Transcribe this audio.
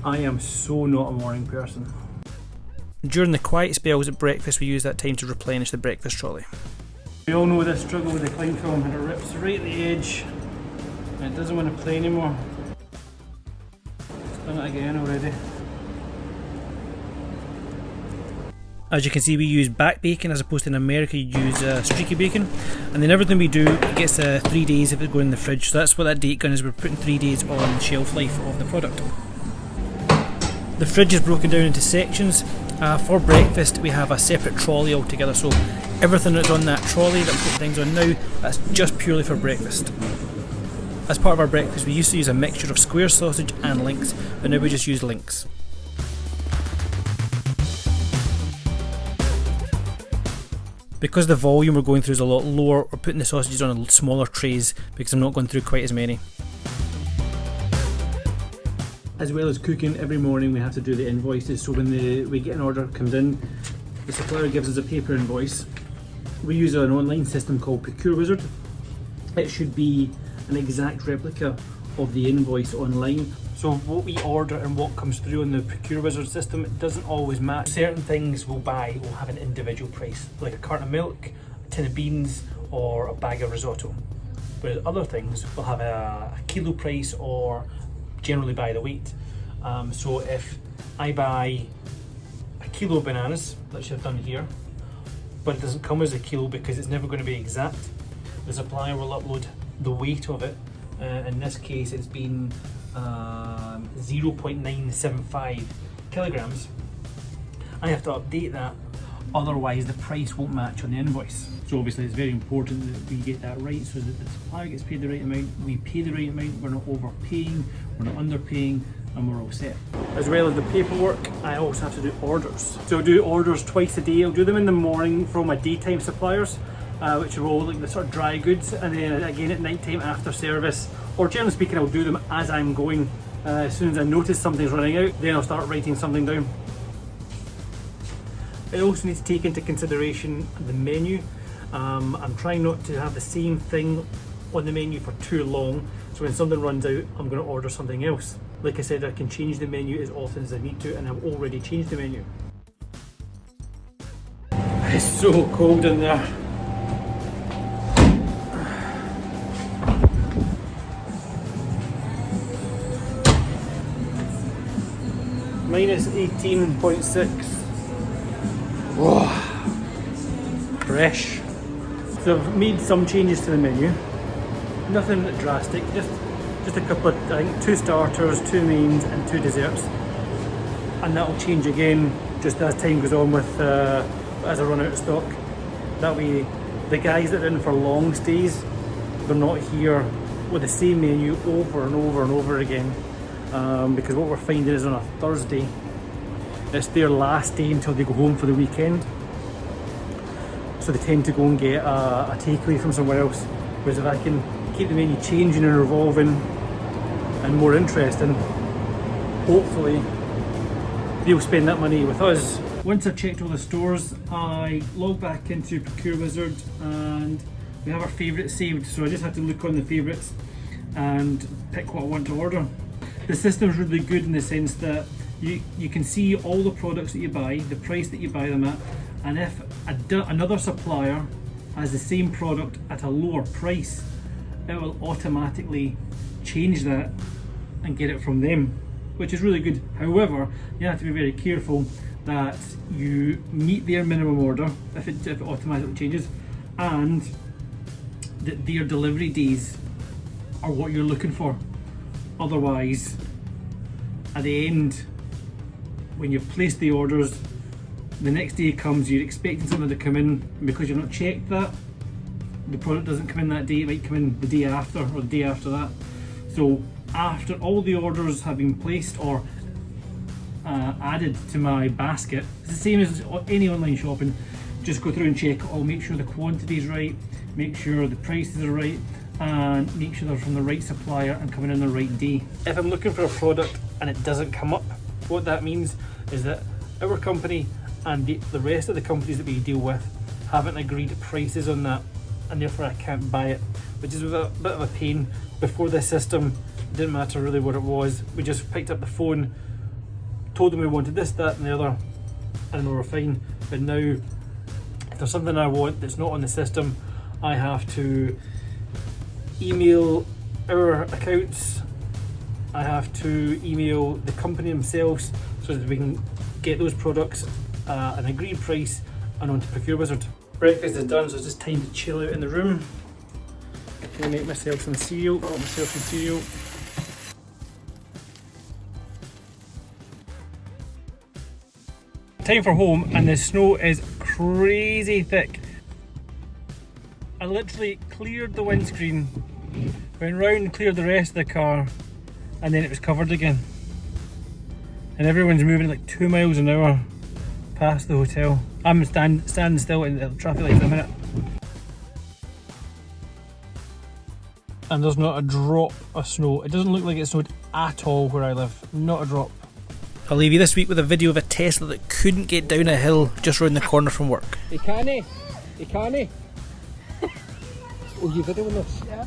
I am so not a morning person. During the quiet spells at breakfast, we use that time to replenish the breakfast trolley. We all know this struggle with the cling film, and it rips right at the edge and it doesn't want to play anymore. It's done it again already. As you can see, we use back bacon as opposed to in America you use streaky bacon, and then everything we do, it gets 3 days if it's going in the fridge, so that's what that date gun is. We're putting 3 days on the shelf life of the product. The fridge is broken down into sections. For breakfast we have a separate trolley altogether, so everything that's on that trolley that we're putting things on now, that's just purely for breakfast. As part of our breakfast we used to use a mixture of square sausage and links, but now we just use links. Because the volume we're going through is a lot lower, we're putting the sausages on smaller trays because I'm not going through quite as many. As well as cooking, every morning we have to do the invoices, so when we get an order comes in, the supplier gives us a paper invoice. We use an online system called Procure Wizard. It should be an exact replica of the invoice online. So what we order and what comes through on the Procure Wizard system, it doesn't always match. Certain things we'll buy will have an individual price, like a carton of milk, a tin of beans, or a bag of risotto. Whereas other things will have a kilo price or generally by the weight. So if I buy a kilo of bananas, which I've done here, but it doesn't come as a kilo because it's never going to be exact, the supplier will upload the weight of it. In this case it's been 0.975 kilograms. I have to update that, otherwise the price won't match on the invoice. So obviously it's very important that we get that right, so that the supplier gets paid the right amount, we pay the right amount, we're not overpaying, we're not underpaying, and we're all set. As well as the paperwork, I also have to do orders. So I do orders twice a day. I'll do them in the morning from my daytime suppliers, which are all like the sort of dry goods, and then again at night time after service, or generally speaking I'll do them as I'm going. As soon as I notice something's running out, then I'll start writing something down. I also need to take into consideration the menu. I'm trying not to have the same thing on the menu for too long, so when something runs out I'm going to order something else. Like I said, I can change the menu as often as I need to, and I've already changed the menu. It's so cold in there. Minus 18.6. Whoa, fresh. So I've made some changes to the menu. Nothing drastic, just a couple of, I think 2 starters, 2 mains and 2 desserts. And that'll change again just as time goes on with as I run out of stock. That way the guys that are in for long stays, they're not here with the same menu over and over and over again. Because what we're finding is on a Thursday, it's their last day until they go home for the weekend. So they tend to go and get a takeaway from somewhere else. Whereas if I can keep the menu changing and revolving and more interesting, hopefully they'll spend that money with us. Once I've checked all the stores, I log back into Procure Wizard and we have our favourites saved. So I just have to look on the favourites and pick what I want to order. The system's really good in the sense that you can see all the products that you buy, the price that you buy them at, and if another supplier has the same product at a lower price, it will automatically change that and get it from them, which is really good. However, you have to be very careful that you meet their minimum order if it automatically changes, and that their delivery days are what you're looking for. Otherwise, at the end, when you've placed the orders, the next day comes, you're expecting something to come in, and because you've not checked that, the product doesn't come in that day, it might come in the day after or the day after that. So after all the orders have been placed or added to my basket, it's the same as any online shopping, just go through and check it all, make sure the quantity is right, make sure the prices are right, and make sure they're from the right supplier and coming in the right day. If I'm looking for a product and it doesn't come up, what that means is that our company and the rest of the companies that we deal with haven't agreed prices on that, and therefore I can't buy it, which is a bit of a pain. Before this system, it didn't matter really what it was. We just picked up the phone, told them we wanted this, that and the other, and we were fine. But now, if there's something I want that's not on the system, I have to email our accounts, I have to email the company themselves so that we can get those products at an agreed price and onto Procure Wizard. Breakfast is done, so it's just time to chill out in the room. I'm gonna make myself some cereal, got myself some cereal. Time for home, and the snow is crazy thick. I literally cleared the windscreen, went round, cleared the rest of the car, and then it was covered again. And everyone's moving at like 2 miles an hour past the hotel. I'm standing still in the traffic lights at the minute. And there's not a drop of snow. It doesn't look like it snowed at all where I live. Not a drop. I'll leave you this week with a video of a Tesla that couldn't get down a hill just round the corner from work. He can't. Oh, you videoing this? Yeah.